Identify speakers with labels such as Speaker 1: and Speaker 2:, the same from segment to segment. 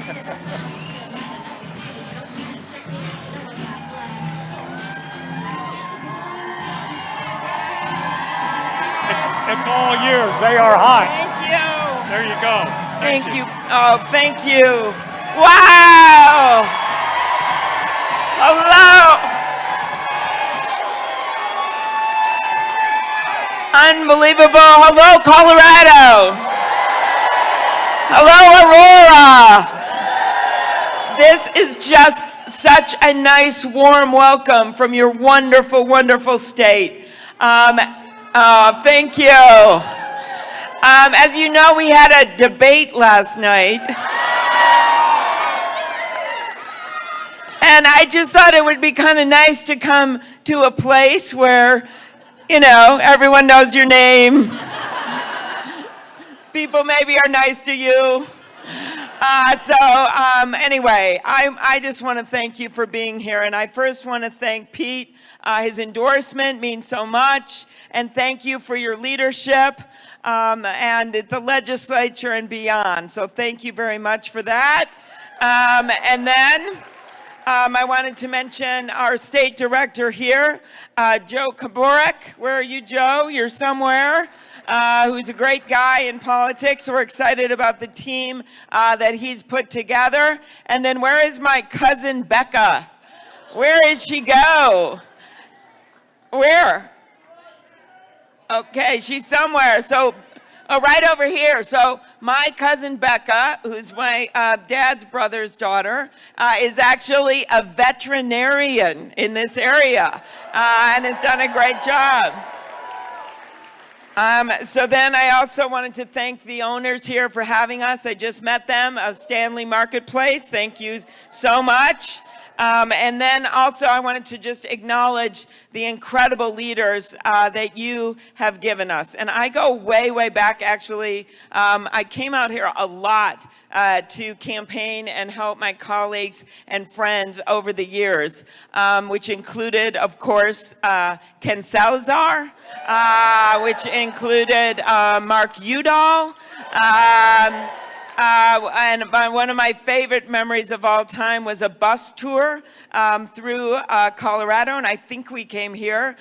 Speaker 1: It's all yours. They are hot.
Speaker 2: Thank you.
Speaker 1: There you go.
Speaker 2: Thank you. Oh, thank you. Wow. Hello. Unbelievable. Hello, Colorado. Hello, Aurora. This is just such a nice, warm welcome from your wonderful, wonderful state. Thank you. As you know, we had a debate last night. And I just thought it would be kind of nice to come to a place where, you know, everyone knows your name. People maybe are nice to you. Anyway, I just want to thank you for being here. And I first want to thank Pete. His endorsement means so much. And thank you for your leadership and the legislature and beyond. So thank you very much for that. And then I wanted to mention our state director here, Joe Kaborek. Where are you, Joe? You're somewhere. Who's a great guy in politics. We're excited about the team that he's put together. And then where is my cousin Becca? Where did she go? Where? Okay, she's somewhere. So, right over here. So my cousin Becca, who's my dad's brother's daughter, is actually a veterinarian in this area and has done a great job. So then I also wanted to thank the owners here for having us. I just met them, Stanley Marketplace. Thank you so much. And then also I wanted to just acknowledge the incredible leaders that you have given us. And I go way, way back, actually. I came out here a lot to campaign and help my colleagues and friends over the years, which included, of course, Ken Salazar, which included Mark Udall, and one of my favorite memories of all time was a bus tour through Colorado, and I think we came here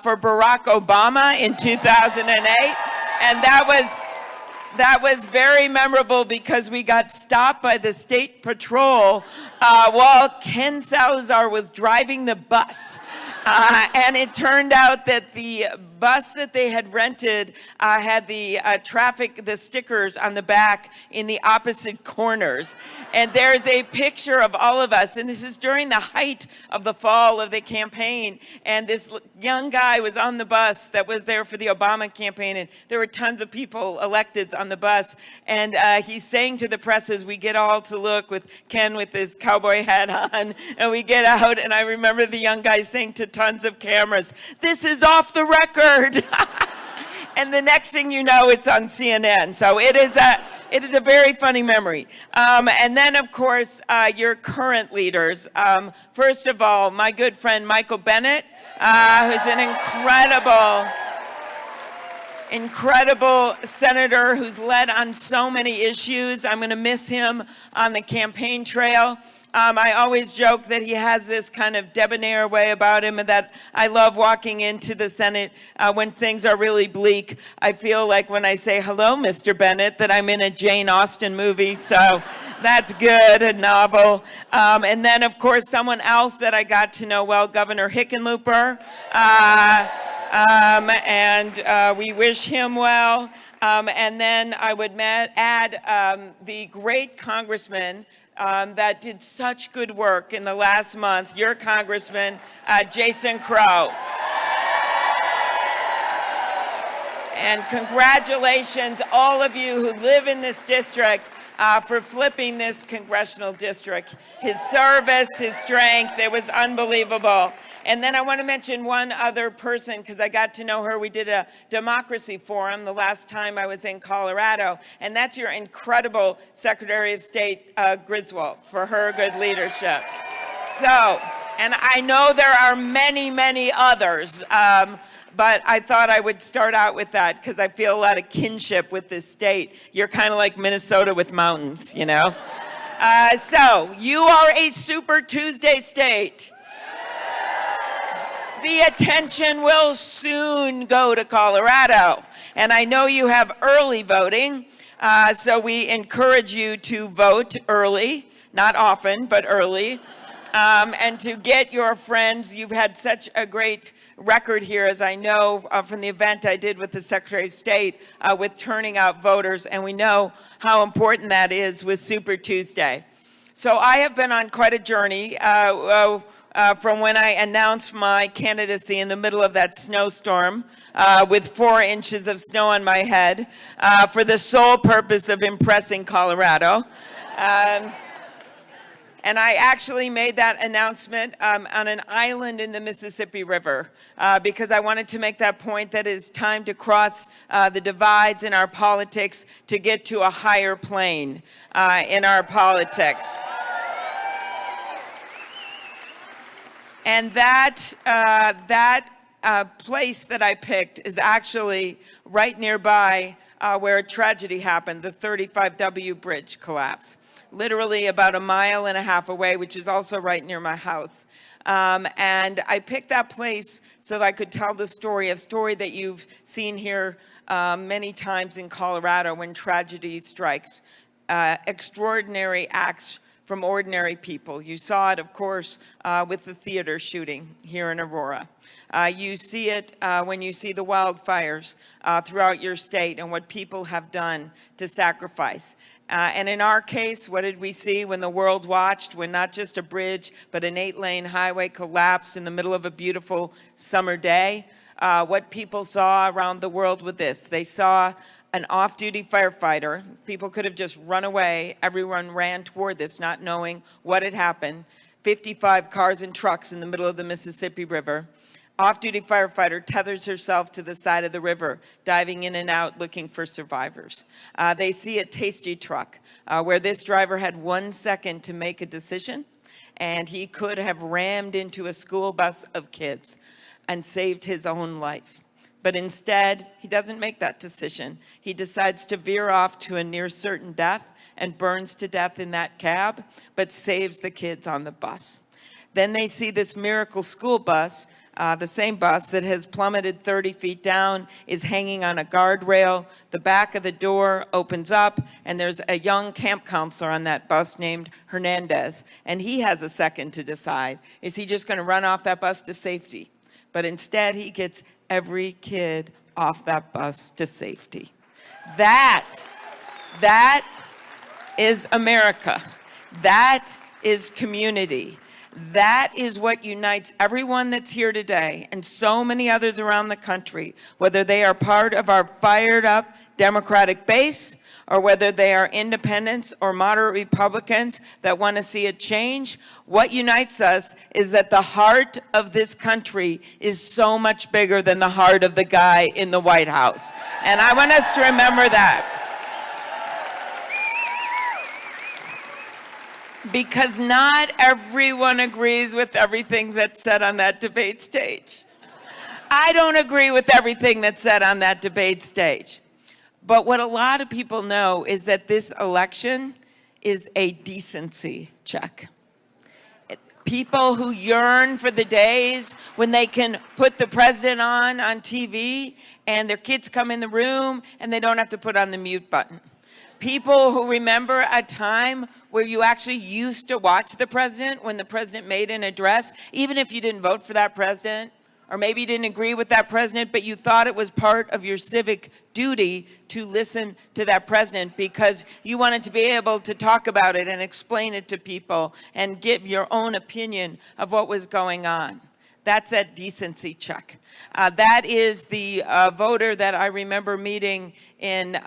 Speaker 2: for Barack Obama in 2008, and that was very memorable because we got stopped by the state patrol while Ken Salazar was driving the bus. And it turned out that the bus that they had rented had the the stickers on the back in the opposite corners. And there's a picture of all of us, and this is during the height of the fall of the campaign. And this young guy was on the bus that was there for the Obama campaign, and there were tons of people, electeds, on the bus. And he's saying to the press as we get all to look with Ken with his cowboy hat on, and we get out, and I remember the young guy saying to tons of cameras, "This is off the record." And the next thing you know, it's on CNN. So it is a very funny memory. And then, of course, your current leaders. First of all, my good friend Michael Bennet, who's an incredible senator who's led on so many issues. I'm going to miss him on the campaign trail. I always joke that he has this kind of debonair way about him, and that I love walking into the Senate when things are really bleak. I feel like when I say, "Hello, Mr. Bennett," that I'm in a Jane Austen movie, so that's good, a novel. And then, of course, someone else that I got to know well, Governor Hickenlooper, and we wish him well. And then I would add the great congressman that did such good work in the last month, your Congressman, Jason Crow. And congratulations, all of you who live in this district, for flipping this congressional district. His service, his strength, it was unbelievable. And then I want to mention one other person, because I got to know her. We did a democracy forum the last time I was in Colorado, and that's your incredible Secretary of State, Griswold, for her good leadership. So, and I know there are many, many others, but I thought I would start out with that because I feel a lot of kinship with this state. You're kind of like Minnesota with mountains, you know? So you are a Super Tuesday state. The attention will soon go to Colorado. And I know you have early voting, so we encourage you to vote early, not often, but early. And to get your friends. You've had such a great record here, as I know from the event I did with the Secretary of State with turning out voters, and we know how important that is with Super Tuesday. So I have been on quite a journey from when I announced my candidacy in the middle of that snowstorm with 4 inches of snow on my head for the sole purpose of impressing Colorado. And I actually made that announcement on an island in the Mississippi River because I wanted to make that point that it's time to cross the divides in our politics to get to a higher plane in our politics. And that place that I picked is actually right nearby where a tragedy happened, the 35W bridge collapse. Literally about 1.5 miles away, which is also right near my house. And I picked that place so that I could tell the story, a story that you've seen here many times in Colorado when tragedy strikes. Extraordinary acts from ordinary people. You saw it, of course, with the theater shooting here in Aurora. You see it when you see the wildfires throughout your state and what people have done to sacrifice. And in our case, what did we see when the world watched, when not just a bridge, but an 8-lane highway collapsed in the middle of a beautiful summer day? What people saw around the world with this. They saw an off-duty firefighter. People could have just run away. Everyone ran toward this, not knowing what had happened. 55 cars and trucks in the middle of the Mississippi River. Off-duty firefighter tethers herself to the side of the river, diving in and out looking for survivors. They see a tasty truck where this driver had 1 second to make a decision, and he could have rammed into a school bus of kids and saved his own life. But instead, he doesn't make that decision. He decides to veer off to a near certain death and burns to death in that cab, but saves the kids on the bus. Then they see this miracle school bus. The same bus that has plummeted 30 feet down is hanging on a guardrail. The back of the door opens up, and there's a young camp counselor on that bus named Hernandez. And he has a second to decide. Is he just going to run off that bus to safety? But instead, he gets every kid off that bus to safety. That is America. That is community. That is what unites everyone that's here today and so many others around the country, whether they are part of our fired up Democratic base or whether they are independents or moderate Republicans that want to see a change. What unites us is that the heart of this country is so much bigger than the heart of the guy in the White House. And I want us to remember that. Because not everyone agrees with everything that's said on that debate stage. I don't agree with everything that's said on that debate stage. But what a lot of people know is that this election is a decency check. People who yearn for the days when they can put the president on TV and their kids come in the room and they don't have to put on the mute button. People who remember a time where you actually used to watch the president when the president made an address, even if you didn't vote for that president, or maybe you didn't agree with that president, but you thought it was part of your civic duty to listen to that president because you wanted to be able to talk about it and explain it to people and give your own opinion of what was going on. That's that decency check. That is the voter that I remember meeting in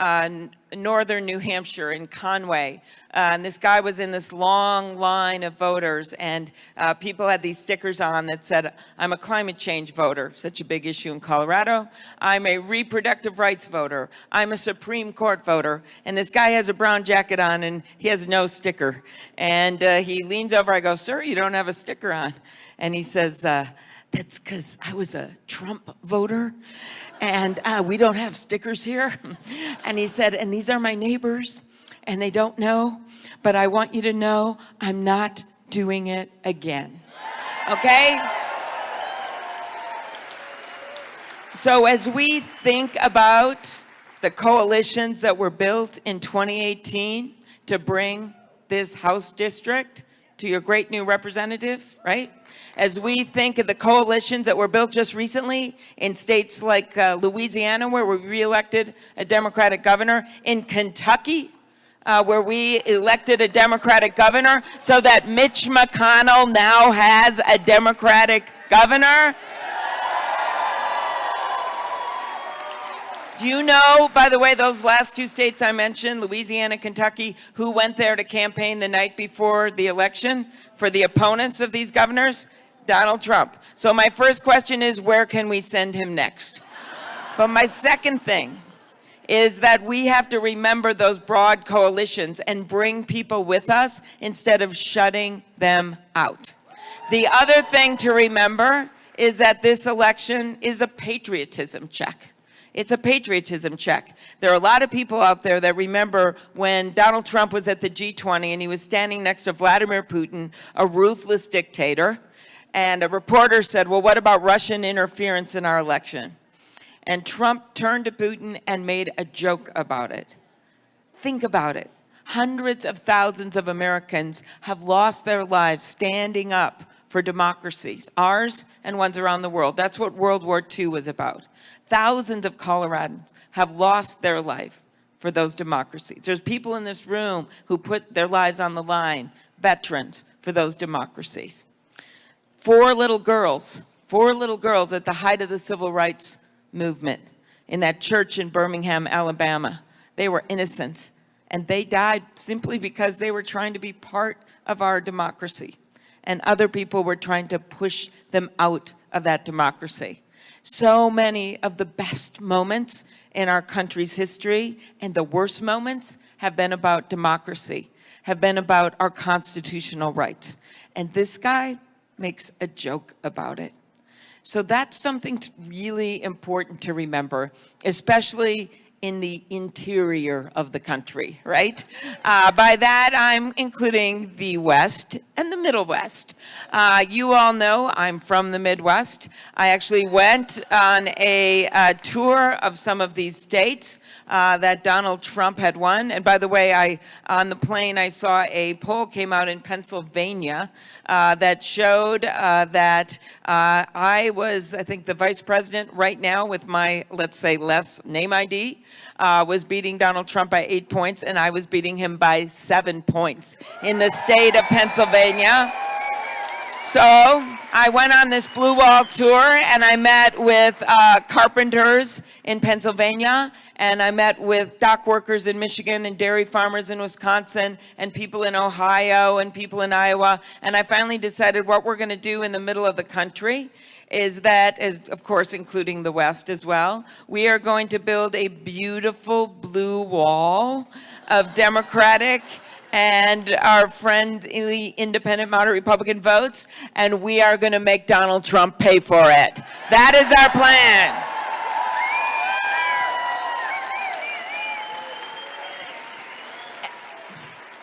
Speaker 2: northern New Hampshire, in Conway. And this guy was in this long line of voters, and people had these stickers on that said, I'm a climate change voter, such a big issue in Colorado. I'm a reproductive rights voter. I'm a Supreme Court voter. And this guy has a brown jacket on, and he has no sticker. And he leans over, I go, sir, you don't have a sticker on. And he says, that's because I was a Trump voter, and we don't have stickers here. And he said, and these are my neighbors, and they don't know, but I want you to know I'm not doing it again. Okay? So as we think about the coalitions that were built in 2018 to bring this House district to your great new representative, right? As we think of the coalitions that were built just recently in states like Louisiana, where we re-elected a Democratic governor, in Kentucky, where we elected a Democratic governor, so that Mitch McConnell now has a Democratic governor. Do you know, by the way, those last two states I mentioned, Louisiana, Kentucky, who went there to campaign the night before the election for the opponents of these governors? Donald Trump. So my first question is, where can we send him next? But my second thing is that we have to remember those broad coalitions and bring people with us instead of shutting them out. The other thing to remember is that this election is a patriotism check. It's a patriotism check. There are a lot of people out there that remember when Donald Trump was at the G20 and he was standing next to Vladimir Putin, a ruthless dictator, and a reporter said, well, what about Russian interference in our election? And Trump turned to Putin and made a joke about it. Think about it. Hundreds of thousands of Americans have lost their lives standing up for democracies, ours and ones around the world. That's what World War II was about. Thousands of Coloradans have lost their life for those democracies. There's people in this room who put their lives on the line, veterans, for those democracies. Four little girls at the height of the civil rights movement in that church in Birmingham, Alabama. They were innocents, and they died simply because they were trying to be part of our democracy, and other people were trying to push them out of that democracy. So many of the best moments in our country's history and the worst moments have been about democracy, have been about our constitutional rights. And this guy makes a joke about it. So that's something really important to remember, especially in the interior of the country, right? By that, I'm including the West and the Middle West. You all know I'm from the Midwest. I actually went on a tour of some of these states that Donald Trump had won. And by the way, on the plane, I saw a poll came out in Pennsylvania that showed that I was, I think, the vice president right now with my, let's say, less name ID, was beating Donald Trump by 8 points, and I was beating him by 7 points in the state of Pennsylvania. So I went on this Blue Wall tour, and I met with carpenters in Pennsylvania, and I met with dock workers in Michigan and dairy farmers in Wisconsin and people in Ohio and people in Iowa. And I finally decided what we're going to do in the middle of the country is that, of course, including the West as well, we are going to build a beautiful blue wall of Democratic and our friendly independent moderate Republican votes, and we are going to make Donald Trump pay for it. That is our plan.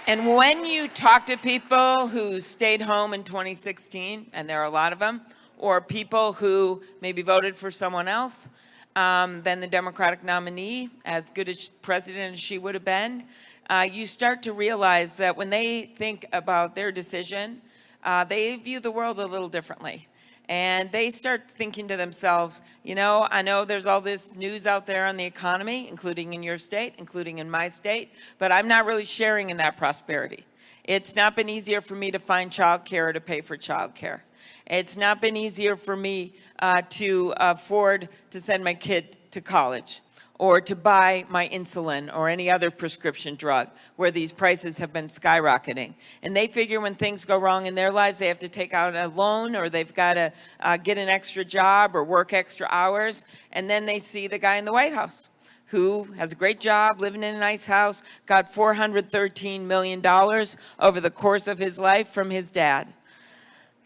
Speaker 2: And when you talk to people who stayed home in 2016, and there are a lot of them, or people who maybe voted for someone else than the Democratic nominee, as good as president as she would have been, you start to realize that when they think about their decision, they view the world a little differently. And they start thinking to themselves, you know, I know there's all this news out there on the economy, including in your state, including in my state, but I'm not really sharing in that prosperity. It's not been easier for me to find childcare or to pay for childcare. It's not been easier for me to afford to send my kid to college or to buy my insulin or any other prescription drug where these prices have been skyrocketing. And they figure when things go wrong in their lives, they have to take out a loan or they've got to get an extra job or work extra hours. And then they see the guy in the White House who has a great job, living in a nice house, got $413 million over the course of his life from his dad.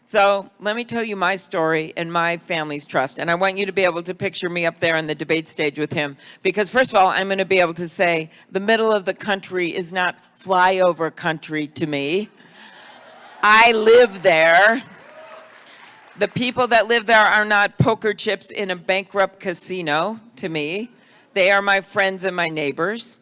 Speaker 2: So let me tell you my story and my family's trust. And I want you to be able to picture me up there on the debate stage with him. Because first of all, I'm going to be able to say the middle of the country is not flyover country to me. I live there. The people that live there are not poker chips in a bankrupt casino to me. They are my friends and my neighbors.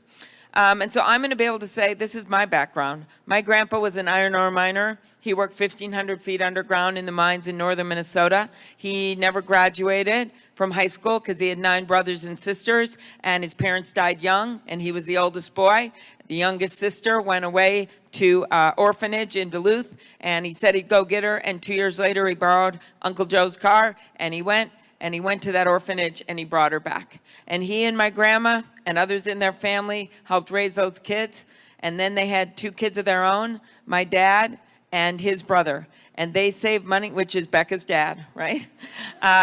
Speaker 2: And so I'm going to be able to say, this is my background. My grandpa was an iron ore miner. He worked 1,500 feet underground in the mines in northern Minnesota. He never graduated from high school because he had 9 brothers and sisters, and his parents died young, and he was the oldest boy. The youngest sister went away to orphanage in Duluth, and he said he'd go get her, and 2 years later he borrowed Uncle Joe's car, and he went to that orphanage, and he brought her back. And he and my grandma and others in their family helped raise those kids, and then they had 2 kids of their own, my dad and his brother. And they saved money, which is Becca's dad, right?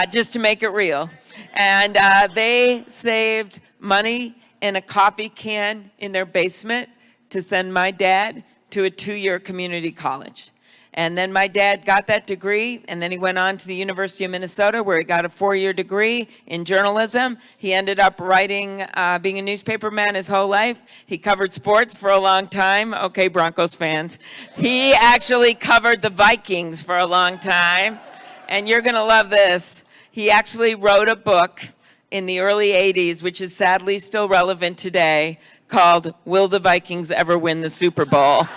Speaker 2: Just to make it real. And they saved money in a coffee can in their basement to send my dad to a 2-year community college. And then my dad got that degree, and then he went on to the University of Minnesota, where he got a 4-year degree in journalism. He ended up writing, being a newspaper man his whole life. He covered sports for a long time. Okay, Broncos fans. He actually covered the Vikings for a long time. And you're going to love this. He actually wrote a book in the early 80s, which is sadly still relevant today, called Will the Vikings Ever Win the Super Bowl?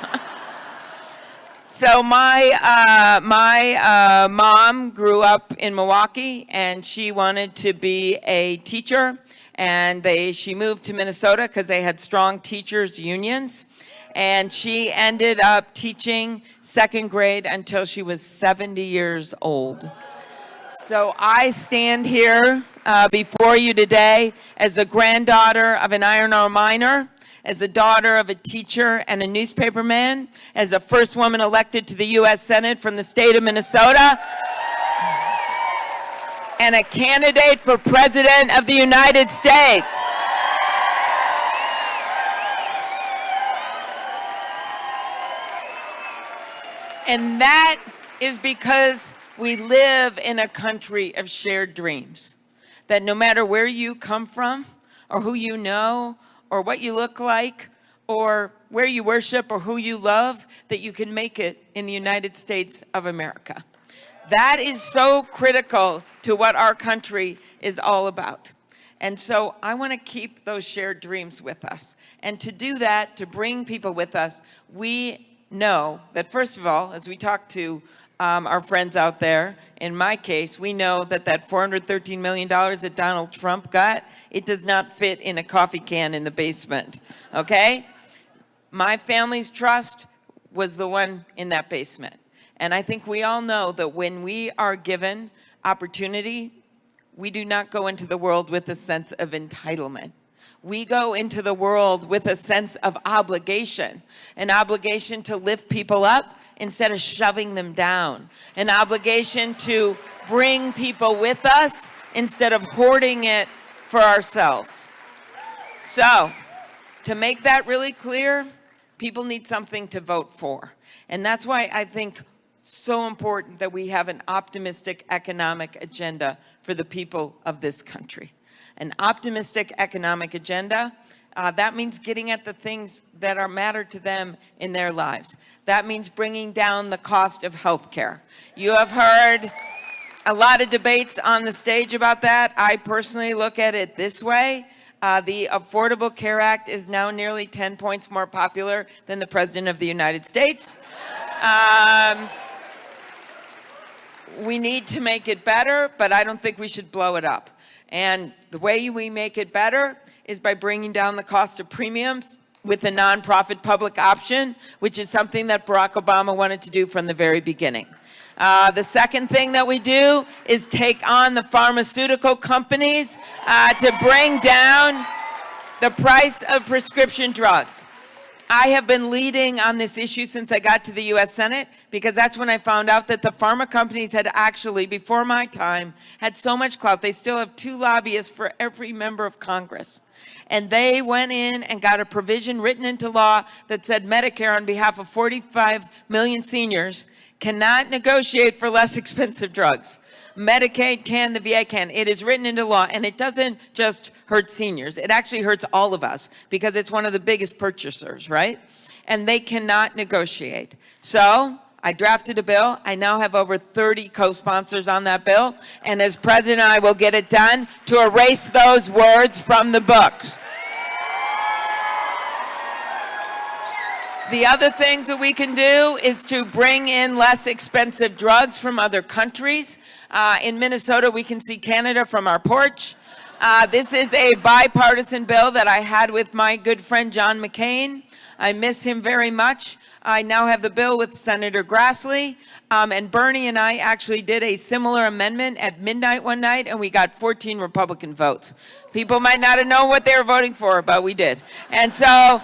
Speaker 2: So my mom grew up in Milwaukee, and she wanted to be a teacher, and she moved to Minnesota because they had strong teachers unions, and she ended up teaching 2nd grade until she was 70 years old. So I stand here before you today as a granddaughter of an iron ore miner, as a daughter of a teacher and a newspaperman, as a first woman elected to the U.S. Senate from the state of Minnesota, and a candidate for President of the United States. And that is because we live in a country of shared dreams, that no matter where you come from or who you know, or what you look like, or where you worship, or who you love, that you can make it in the United States of America. That is so critical to what our country is all about. And so I want to keep those shared dreams with us. And to do that, to bring people with us, we know that, first of all, as we talk to our friends out there, in my case, we know that $413 million that Donald Trump got, it does not fit in a coffee can in the basement, okay? My family's trust was the one in that basement. And I think we all know that when we are given opportunity, we do not go into the world with a sense of entitlement. We go into the world with a sense of obligation, an obligation to lift people up instead of shoving them down, an obligation to bring people with us instead of hoarding it for ourselves. So, to make that really clear, people need something to vote for. And that's why I think so important that we have an optimistic economic agenda for the people of this country. An optimistic economic agenda. That means getting at the things that matter to them in their lives. That means bringing down the cost of health care. You have heard a lot of debates on the stage about that. I personally look at it this way. The Affordable Care Act is now nearly 10 points more popular than the President of the United States. We need to make it better, but I don't think we should blow it up. And the way we make it better is by bringing down the cost of premiums with a nonprofit public option, which is something that Barack Obama wanted to do from the very beginning. The second thing that we do is take on the pharmaceutical companies to bring down the price of prescription drugs. I have been leading on this issue since I got to the U.S. Senate, because that's when I found out that the pharma companies had actually, before my time, had so much clout. They still have 2 lobbyists for every member of Congress. And they went in and got a provision written into law that said Medicare, on behalf of 45 million seniors, cannot negotiate for less expensive drugs. Medicaid can, the VA can. It is written into law, and it doesn't just hurt seniors. It actually hurts all of us, because it's one of the biggest purchasers, right? And they cannot negotiate. So I drafted a bill. I now have over 30 co-sponsors on that bill, and as president, I will get it done to erase those words from the books. The other thing that we can do is to bring in less expensive drugs from other countries. In Minnesota, we can see Canada from our porch. This is a bipartisan bill that I had with my good friend John McCain. I miss him very much. I now have the bill with Senator Grassley, and Bernie and I actually did a similar amendment at midnight one night, and we got 14 Republican votes. People might not have known what they were voting for, but we did. And so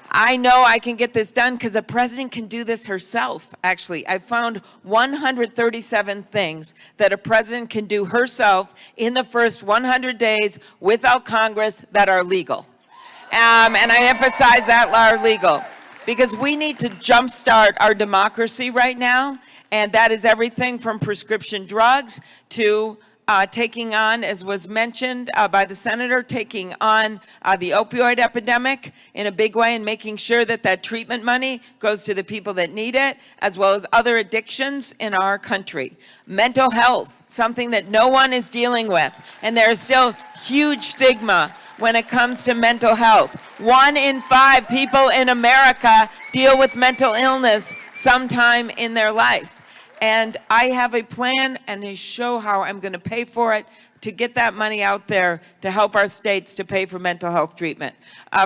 Speaker 2: I know I can get this done because the president can do this herself, actually. I found 137 things that a president can do herself in the first 100 days without Congress that are legal. And I emphasize that are legal, because we need to jumpstart our democracy right now, and that is everything from prescription drugs to taking on, as was mentioned by the senator, taking on the opioid epidemic in a big way and making sure that that treatment money goes to the people that need it, as well as other addictions in our country. Mental health, something that no one is dealing with, and there's still huge stigma when it comes to mental health. 1 in 5 people in America deal with mental illness sometime in their life. And I have a plan and I show how I'm going to pay for it to get that money out there to help our states to pay for mental health treatment.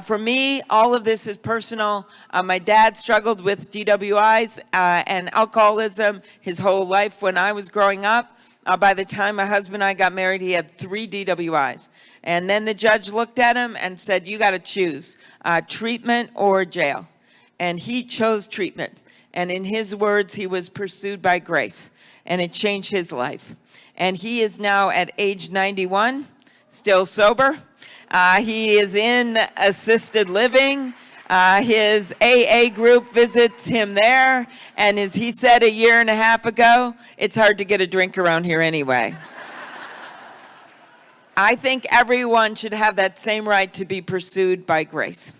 Speaker 2: For me, all of this is personal. My dad struggled with DWIs and alcoholism his whole life when I was growing up. By the time my husband and I got married, he had 3 DWIs. And then the judge looked at him and said, you got to choose treatment or jail. And he chose treatment. And in his words, he was pursued by grace, and it changed his life. And he is now at age 91, still sober. He is in assisted living. His AA group visits him there. And as he said a year and a half ago, it's hard to get a drink around here anyway. I think everyone should have that same right to be pursued by grace.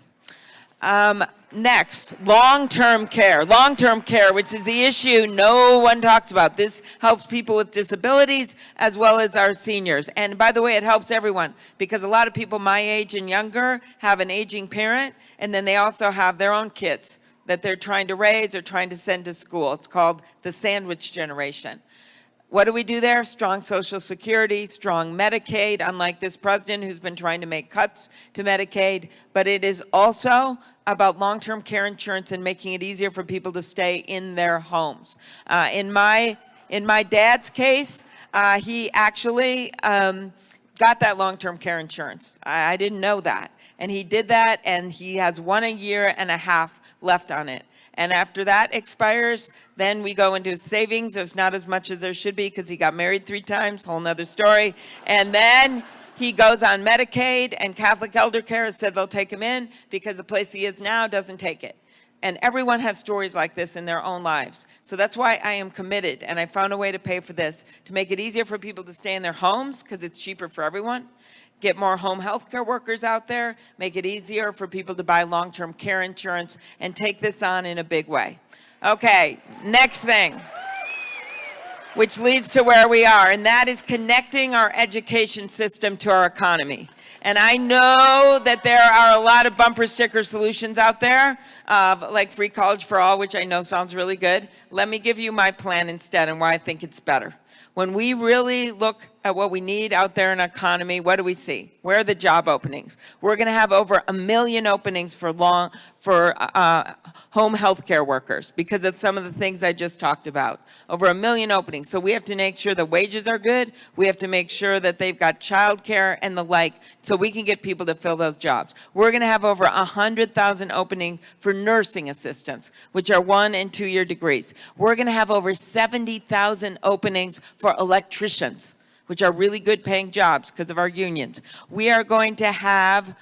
Speaker 2: Next, long-term care. Long-term care, which is the issue no one talks about. This helps people with disabilities as well as our seniors. And by the way, it helps everyone, because a lot of people my age and younger have an aging parent, and then they also have their own kids that they're trying to raise or trying to send to school. It's called the sandwich generation. What do we do there? Strong Social Security, strong Medicaid, unlike this president who's been trying to make cuts to Medicaid. But it is also about long-term care insurance and making it easier for people to stay in their homes. In my dad's case, he actually got that long-term care insurance. I didn't know that. And he did that, and he has 1 year and a half left on it. And after that expires, then we go into savings. There's not as much as there should be because he got married 3 times, whole nother story. And then he goes on Medicaid, and Catholic Elder Care has said they'll take him in because the place he is now doesn't take it. And everyone has stories like this in their own lives. So that's why I am committed, and I found a way to pay for this, to make it easier for people to stay in their homes because it's cheaper for everyone. Get more home health care workers out there, make it easier for people to buy long-term care insurance, and take this on in a big way. Okay, next thing, which leads to where we are, and that is connecting our education system to our economy. And I know that there are a lot of bumper sticker solutions out there, like free college for all, which I know sounds really good. Let me give you my plan instead and why I think it's better. When we really look at what we need out there in the economy, what do we see? Where are the job openings? We're going to have over 1 million openings for home health care workers because of some of the things I just talked about. Over 1 million openings. So we have to make sure the wages are good. We have to make sure that they've got child care and the like so we can get people to fill those jobs. We're going to have over 100,000 openings for nursing assistants, which are 1- and 2-year degrees. We're going to have over 70,000 openings for electricians, which are really good paying jobs because of our unions. We are going to have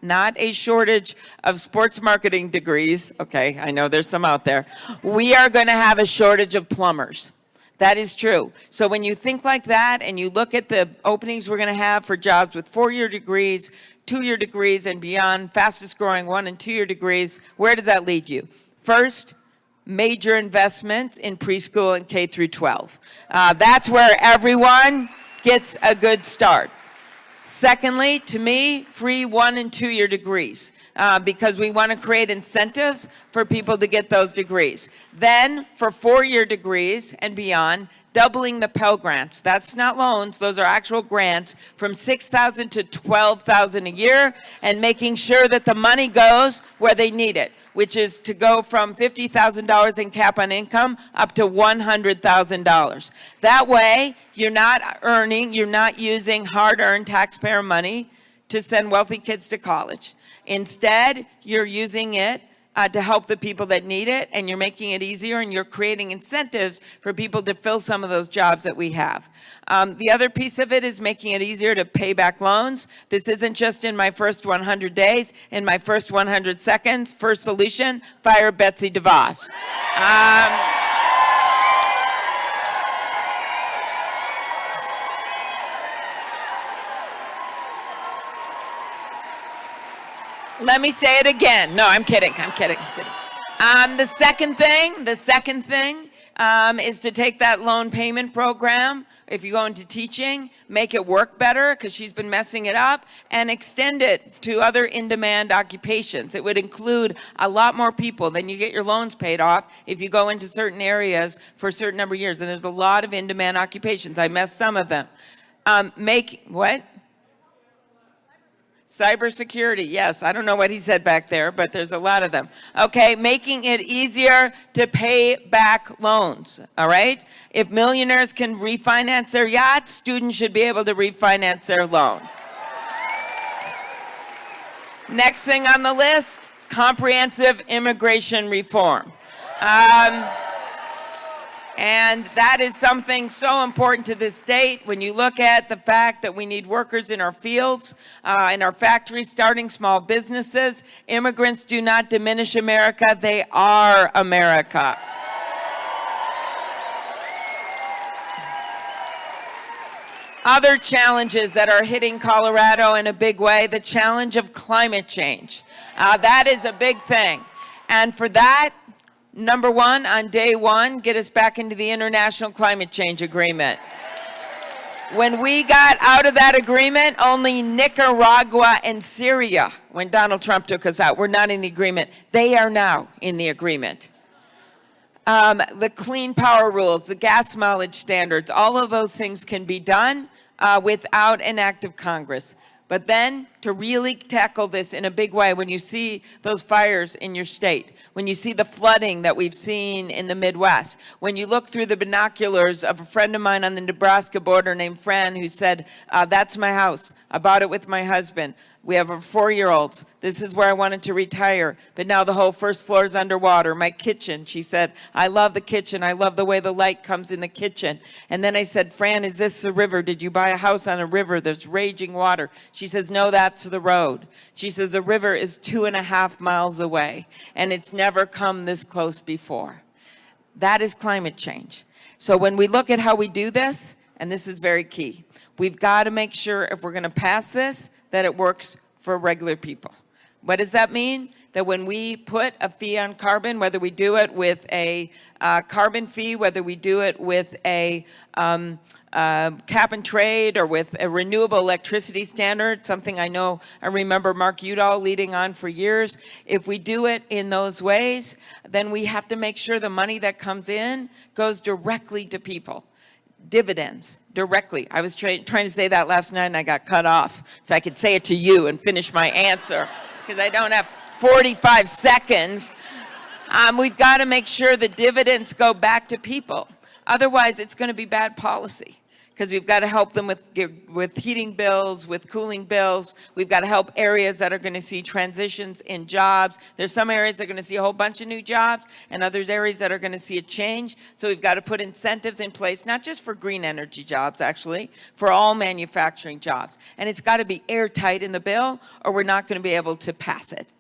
Speaker 2: not a shortage of sports marketing degrees. Okay, I know there's some out there. We are going to have a shortage of plumbers. That is true. So when you think like that and you look at the openings we're going to have for jobs with 4-year degrees, 2-year degrees and beyond, fastest growing 1- and 2-year degrees, where does that lead you? First, major investment in preschool and K through 12. That's where everyone gets a good start. Secondly, to me, free 1- and 2-year degrees because we want to create incentives for people to get those degrees. Then for 4-year degrees and beyond, doubling the Pell Grants. That's not loans, those are actual grants from $6,000 to $12,000 a year and making sure that the money goes where they need it, which is to go from $50,000 in cap on income up to $100,000. That way, you're not using hard-earned taxpayer money to send wealthy kids to college. Instead, you're using it to help the people that need it, and you're making it easier, and you're creating incentives for people to fill some of those jobs that we have. The other piece of it is making it easier to pay back loans. This isn't just in my first 100 days, in my first 100 seconds. First solution, fire Betsy DeVos. Let me say it again. No, I'm kidding. The second thing is to take that loan payment program, if you go into teaching, make it work better because she's been messing it up, and extend it to other in-demand occupations. It would include a lot more people. Then you get your loans paid off if you go into certain areas for a certain number of years. And there's a lot of in-demand occupations. I messed some of them. What? Cybersecurity, yes. I don't know what he said back there, but there's a lot of them. Okay, making it easier to pay back loans, all right? If millionaires can refinance their yachts, students should be able to refinance their loans. Next thing on the list, comprehensive immigration reform. And that is something so important to this state when you look at the fact that we need workers in our fields, in our factories, starting small businesses. Immigrants do not diminish America, they are America. Other challenges that are hitting Colorado in a big way, the challenge of climate change. That is a big thing. And for that, number one, on day one, get us back into the International Climate Change Agreement. When we got out of that agreement, only Nicaragua and Syria, when Donald Trump took us out, were not in the agreement. They are now in the agreement. The clean power rules, the gas mileage standards, all of those things can be done without an act of Congress. But then to really tackle this in a big way, when you see those fires in your state, when you see the flooding that we've seen in the Midwest, when you look through the binoculars of a friend of mine on the Nebraska border named Fran who said, that's my house. I bought it with my husband. We have 4-year-olds. This is where I wanted to retire, but now the whole first floor is underwater. My kitchen, she said, I love the kitchen. I love the way the light comes in the kitchen. And then I said, Fran, is this a river? Did you buy a house on a river? There's raging water. She says, no, that's the road. She says, the river is 2.5 miles away, and it's never come this close before. That is climate change. So when we look at how we do this, and this is very key, we've got to make sure if we're going to pass this, that it works for regular people. What does that mean? That when we put a fee on carbon, whether we do it with a carbon fee, whether we do it with a cap and trade or with a renewable electricity standard, something I remember Mark Udall leading on for years. If we do it in those ways, then we have to make sure the money that comes in goes directly to people. dividends directly. I was trying to say that last night and I got cut off, so I could say it to you and finish my answer because I don't have 45 seconds. We've got to make sure the dividends go back to people. Otherwise, it's going to be bad policy because we've got to help them with heating bills, with cooling bills. We've got to help areas that are going to see transitions in jobs. There's some areas that are going to see a whole bunch of new jobs and others areas that are going to see a change. So we've got to put incentives in place, not just for green energy jobs, actually, for all manufacturing jobs. And it's got to be airtight in the bill or we're not going to be able to pass it.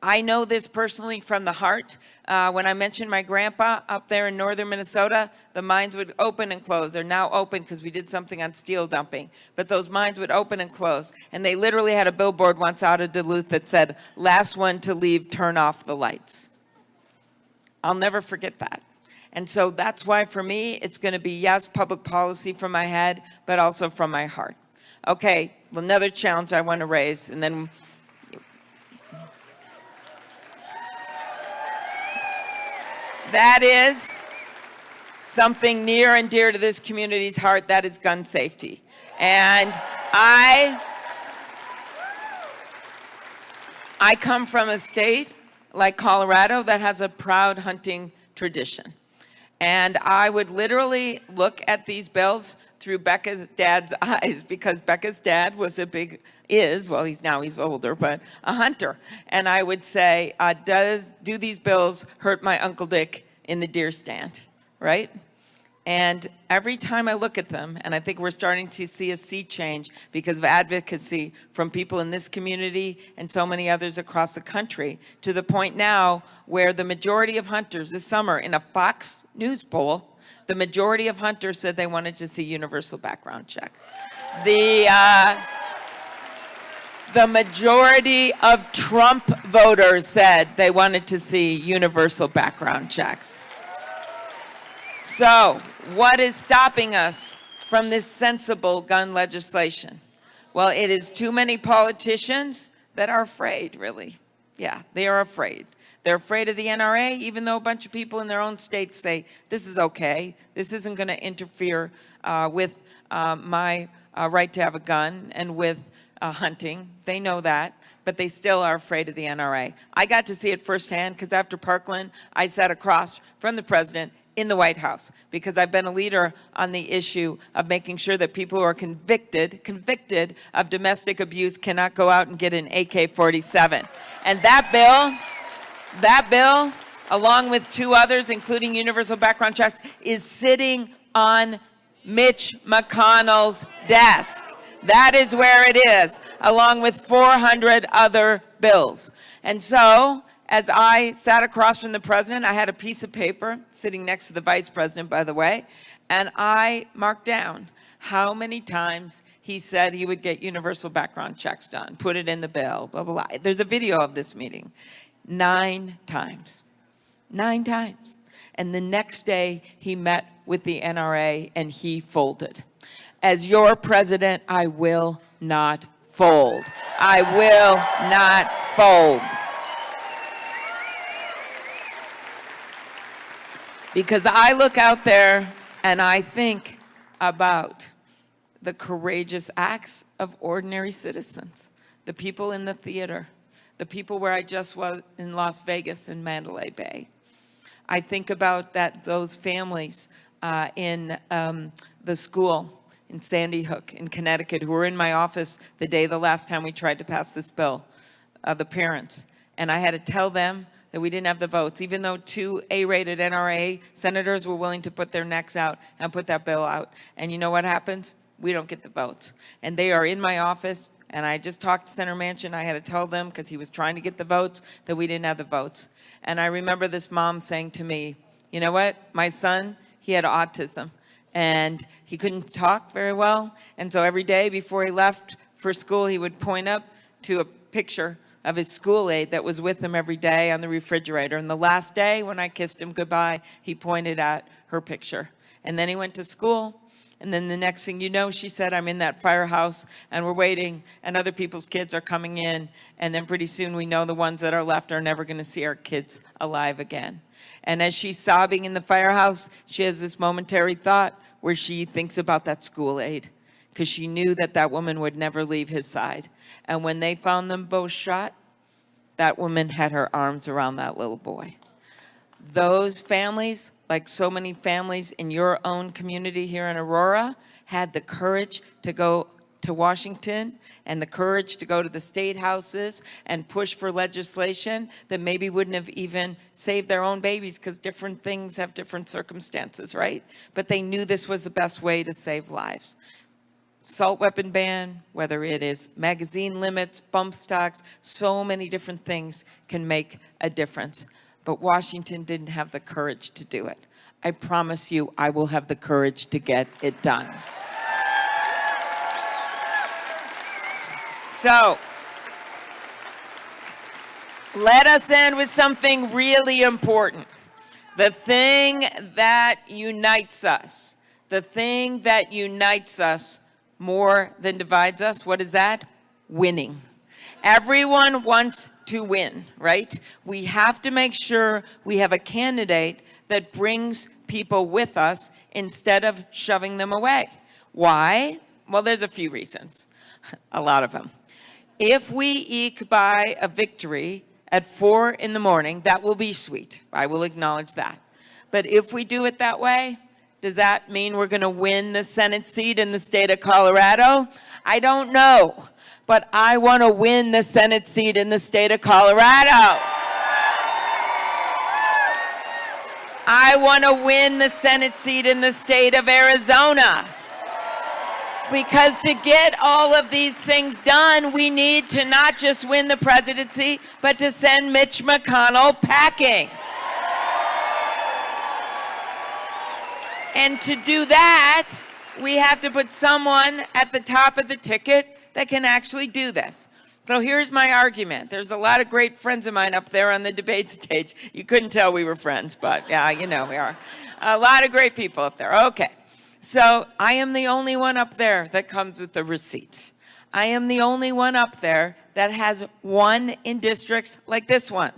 Speaker 2: I know this personally from the heart. When I mentioned my grandpa up there in northern Minnesota, the mines would open and close. They're now open because we did something on steel dumping. But those mines would open and close. And they literally had a billboard once out of Duluth that said, "Last one to leave, turn off the lights." I'll never forget that. And so that's why for me, it's going to be, yes, public policy from my head, but also from my heart. Okay, well, another challenge I want to raise, and then that is something near and dear to this community's heart. That is gun safety. And I come from a state like Colorado that has a proud hunting tradition. And I would literally look at these bills through Becca's dad's eyes because Becca's dad was he's older, but a hunter. And I would say, do these bills hurt my Uncle Dick in the deer stand, right? And every time I look at them, and I think we're starting to see a sea change because of advocacy from people in this community and so many others across the country, to the point now where the majority of hunters this summer in a Fox News poll, the majority of hunters said they wanted to see universal background check. The majority of Trump voters said they wanted to see universal background checks. So, what is stopping us from this sensible gun legislation? Well, it is too many politicians that are afraid, really. Yeah, they are afraid. They're afraid of the NRA, even though a bunch of people in their own states say, this is okay, this isn't going to interfere with my right to have a gun and with hunting. They know that, but they still are afraid of the NRA. I got to see it firsthand because after Parkland, I sat across from the president in the White House because I've been a leader on the issue of making sure that people who are convicted of domestic abuse cannot go out and get an AK-47. And that bill, along with two others, including universal background checks, is sitting on Mitch McConnell's desk. That is where it is, along with 400 other bills. And so, as I sat across from the president, I had a piece of paper sitting next to the vice president, by the way, and I marked down how many times he said he would get universal background checks done, put it in the bill, blah, blah, blah. There's a video of this meeting. 9 times. 9 times. And the next day, he met with the NRA and he folded. As your president, I will not fold. I will not fold. Because I look out there and I think about the courageous acts of ordinary citizens, the people in the theater, the people where I just was in Las Vegas and Mandalay Bay. I think about those families in the school in Sandy Hook in Connecticut who were in my office the last time we tried to pass this bill, the parents. And I had to tell them that we didn't have the votes, even though 2 A-rated NRA senators were willing to put their necks out and put that bill out. And you know what happens? We don't get the votes. And they are in my office, and I just talked to Senator Manchin. I had to tell them, because he was trying to get the votes, that we didn't have the votes. And I remember this mom saying to me, you know what? My son, he had autism, and he couldn't talk very well. And so every day before he left for school, he would point up to a picture of his school aide that was with him every day on the refrigerator. And the last day when I kissed him goodbye, he pointed at her picture. And then he went to school. And then the next thing you know, she said, I'm in that firehouse and we're waiting and other people's kids are coming in. And then pretty soon we know the ones that are left are never going to see our kids alive again. And as she's sobbing in the firehouse, she has this momentary thought, where she thinks about that school aide, because she knew that that woman would never leave his side. And when they found them both shot, that woman had her arms around that little boy. Those families, like so many families in your own community here in Aurora, had the courage to go to Washington and the courage to go to the state houses and push for legislation that maybe wouldn't have even saved their own babies, because different things have different circumstances, right? But they knew this was the best way to save lives. Assault weapon ban, whether it is magazine limits, bump stocks, so many different things can make a difference. But Washington didn't have the courage to do it. I promise you, I will have the courage to get it done. So, let us end with something really important. The thing that unites us. The thing that unites us more than divides us. What is that? Winning. Everyone wants to win, right? We have to make sure we have a candidate that brings people with us instead of shoving them away. Why? Well, there's a few reasons, a lot of them. If we eke by a victory at 4 in the morning, that will be sweet. I will acknowledge that. But if we do it that way, does that mean we're going to win the Senate seat in the state of Colorado? I don't know. But I want to win the Senate seat in the state of Colorado. I want to win the Senate seat in the state of Arizona. Because to get all of these things done, we need to not just win the presidency, but to send Mitch McConnell packing. And to do that, we have to put someone at the top of the ticket that can actually do this. So here's my argument. There's a lot of great friends of mine up there on the debate stage. You couldn't tell we were friends, but yeah, you know we are. A lot of great people up there. Okay. So I am the only one up there that comes with the receipts. I am the only one up there that has won in districts like this one,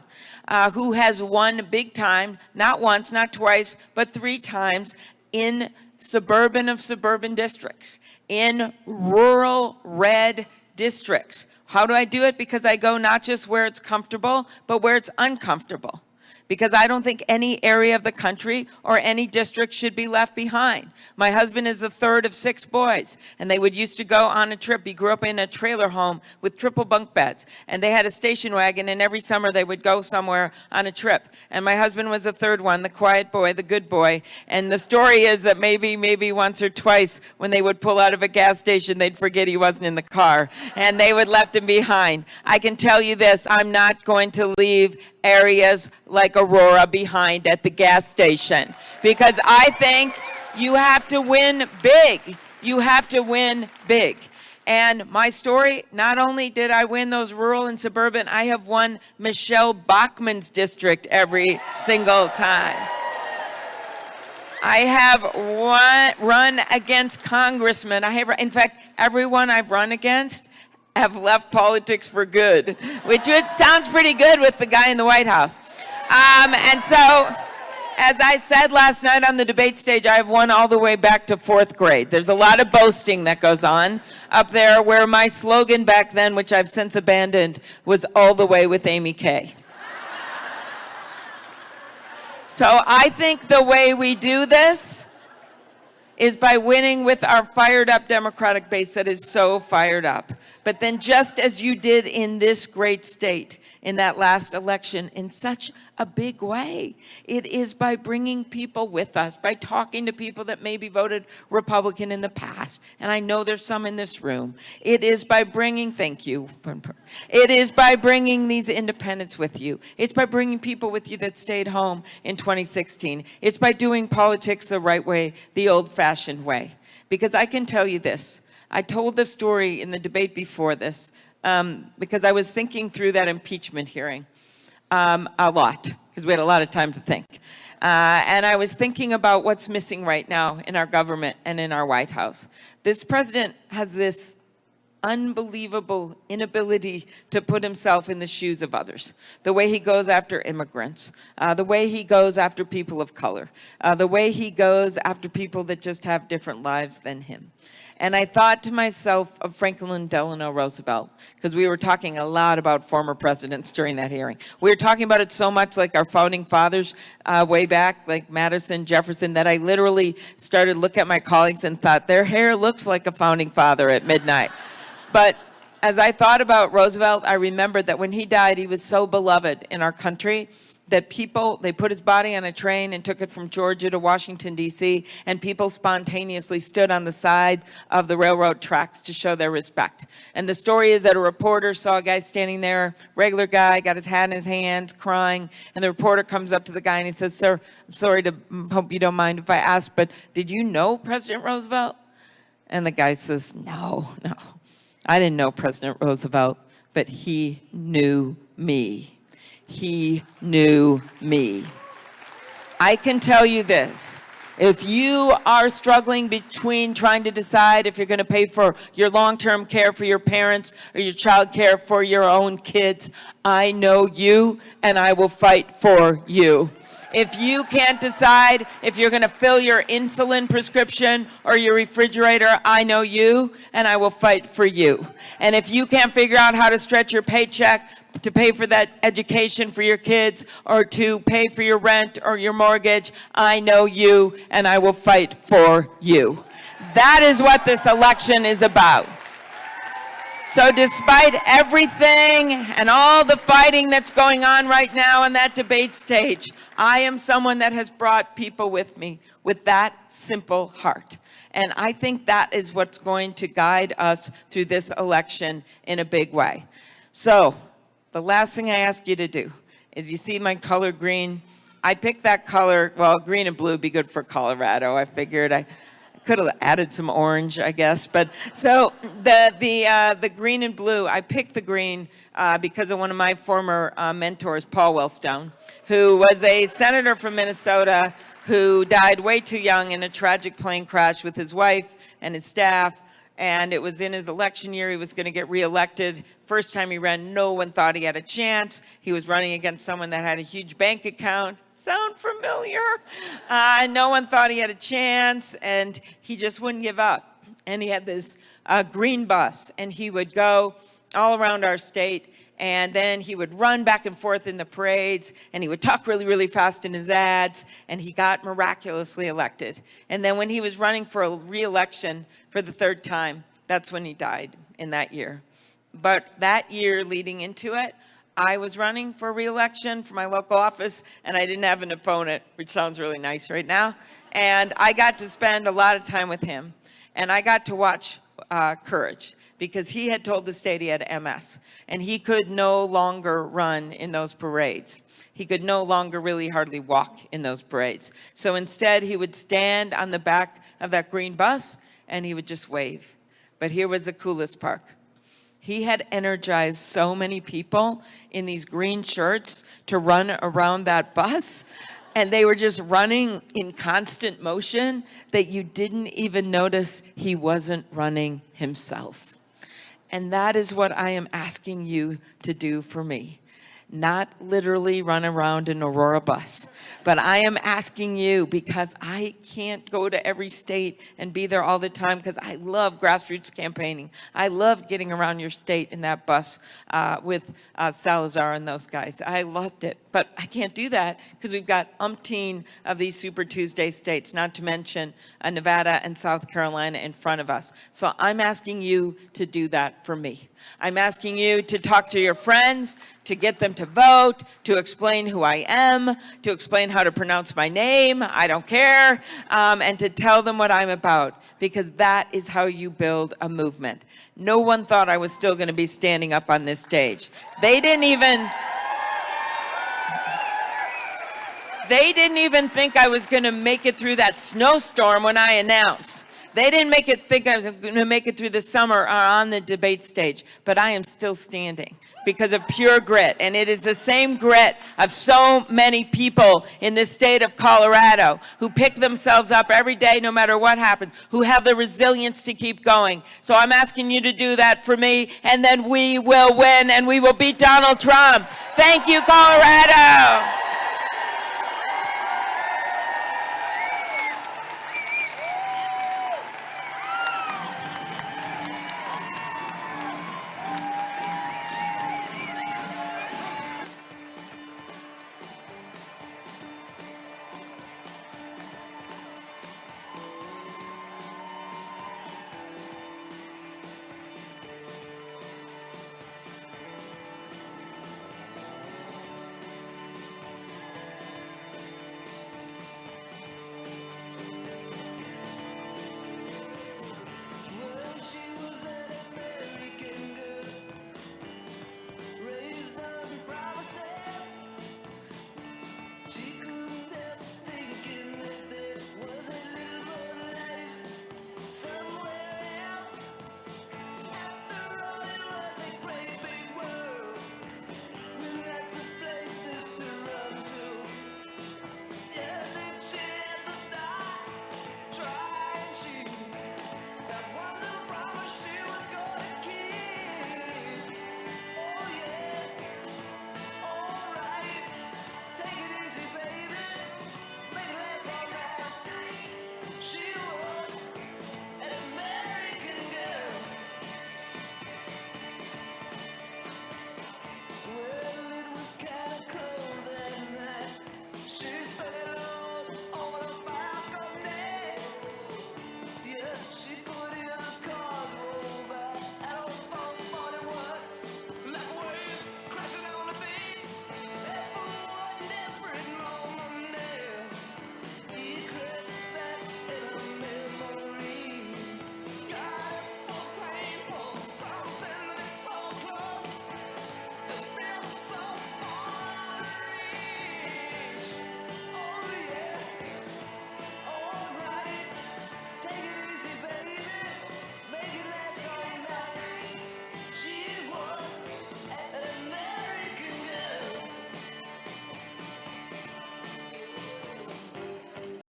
Speaker 2: who has won big time, not once, not twice, but 3 times in suburban of suburban districts, in rural red districts. How do I do it? Because I go not just where it's comfortable, but where it's uncomfortable. Because I don't think any area of the country or any district should be left behind. My husband is the 3rd of 6 boys, and they would used to go on a trip. He grew up in a trailer home with triple bunk beds, and they had a station wagon, and every summer they would go somewhere on a trip. And my husband was the 3rd one, the quiet boy, the good boy. And the story is that maybe once or twice when they would pull out of a gas station, they'd forget he wasn't in the car, and they would left him behind. I can tell you this, I'm not going to leave areas like Aurora behind at the gas station, because I think you have to win big. You have to win big. And my story, not only did I win those rural and suburban, I have won Michelle Bachmann's district every single time. I have run against congressmen. In fact, everyone I've run against have left politics for good, which sounds pretty good with the guy in the White House. And so, as I said last night on the debate stage, I've won all the way back to 4th grade. There's a lot of boasting that goes on up there, where my slogan back then, which I've since abandoned, was all the way with Amy Kay. So I think the way we do this is by winning with our fired up Democratic base that is so fired up. But then, just as you did in this great state in that last election in such a big way, it is by bringing people with us, by talking to people that maybe voted Republican in the past. And I know there's some in this room. It is by bringing, thank you. It is by bringing these independents with you. It's by bringing people with you that stayed home in 2016. It's by doing politics the right way, the old-fashioned way. Because I can tell you this. I told the story in the debate before this because I was thinking through that impeachment hearing a lot, because we had a lot of time to think. And I was thinking about what's missing right now in our government and in our White House. This president has this unbelievable inability to put himself in the shoes of others. The way he goes after immigrants, the way he goes after people of color, the way he goes after people that just have different lives than him. And I thought to myself of Franklin Delano Roosevelt, because we were talking a lot about former presidents during that hearing. We were talking about it so much like our founding fathers way back, like Madison, Jefferson, that I literally started looking at my colleagues and thought, their hair looks like a founding father at midnight. But as I thought about Roosevelt, I remembered that when he died, he was so beloved in our country that people, they put his body on a train and took it from Georgia to Washington, D.C., and people spontaneously stood on the side of the railroad tracks to show their respect. And the story is that a reporter saw a guy standing there, regular guy, got his hat in his hands, crying, and the reporter comes up to the guy and he says, "Sir, I'm sorry to, hope you don't mind if I ask, but did you know President Roosevelt?" And the guy says, no, I didn't know President Roosevelt, but he knew me. He knew me. I can tell you this. If you are struggling between trying to decide if you're going to pay for your long-term care for your parents or your child care for your own kids, I know you and I will fight for you. If you can't decide if you're going to fill your insulin prescription or your refrigerator, I know you and I will fight for you. And if you can't figure out how to stretch your paycheck to pay for that education for your kids or to pay for your rent or your mortgage, I know you and I will fight for you. That is what this election is about. So despite everything and all the fighting that's going on right now on that debate stage, I am someone that has brought people with me with that simple heart. And I think that is what's going to guide us through this election in a big way. So the last thing I ask you to do is, you see my color green? I picked that color, well, green and blue would be good for Colorado. I figured I could have added some orange, I guess. But so the green and blue, I picked the green because of one of my former mentors, Paul Wellstone, who was a senator from Minnesota who died way too young in a tragic plane crash with his wife and his staff. And it was in his election year. He was going to get reelected. First time he ran, no one thought he had a chance. He was running against someone that had a huge bank account. Sound familiar? No one thought he had a chance, and he just wouldn't give up. And he had this green bus, and he would go all around our state, and then he would run back and forth in the parades, and he would talk really, really fast in his ads, and he got miraculously elected. And then when he was running for a re-election for the third time, that's when he died, in that year. But that year leading into it, I was running for re-election for my local office, and I didn't have an opponent, which sounds really nice right now. And I got to spend a lot of time with him, and I got to watch courage, because he had told the state he had MS, and he could no longer run in those parades. He could no longer really hardly walk in those parades. So instead, he would stand on the back of that green bus, and he would just wave. But here was the coolest part. He had energized so many people in these green shirts to run around that bus, and they were just running in constant motion that you didn't even notice he wasn't running himself. And that is what I am asking you to do for me. Not literally run around an Aurora bus, but I am asking you, because I can't go to every state and be there all the time, because I love grassroots campaigning. I love getting around your state in that bus with Salazar and those guys. I loved it, but I can't do that because we've got umpteen of these Super Tuesday states, not to mention Nevada and South Carolina in front of us. So I'm asking you to do that for me. I'm asking you to talk to your friends, to get them to vote, to explain who I am, to explain how to pronounce my name, I don't care, and to tell them what I'm about, because that is how you build a movement. No one thought I was still going to be standing up on this stage. They didn't even think I was going to make it through that snowstorm when I announced. They didn't make it think I was going to make it through the summer or on the debate stage, but I am still standing because of pure grit. And it is the same grit of so many people in the state of Colorado who pick themselves up every day no matter what happens, who have the resilience to keep going. So I'm asking you to do that for me, and then we will win and we will beat Donald Trump. Thank you, Colorado.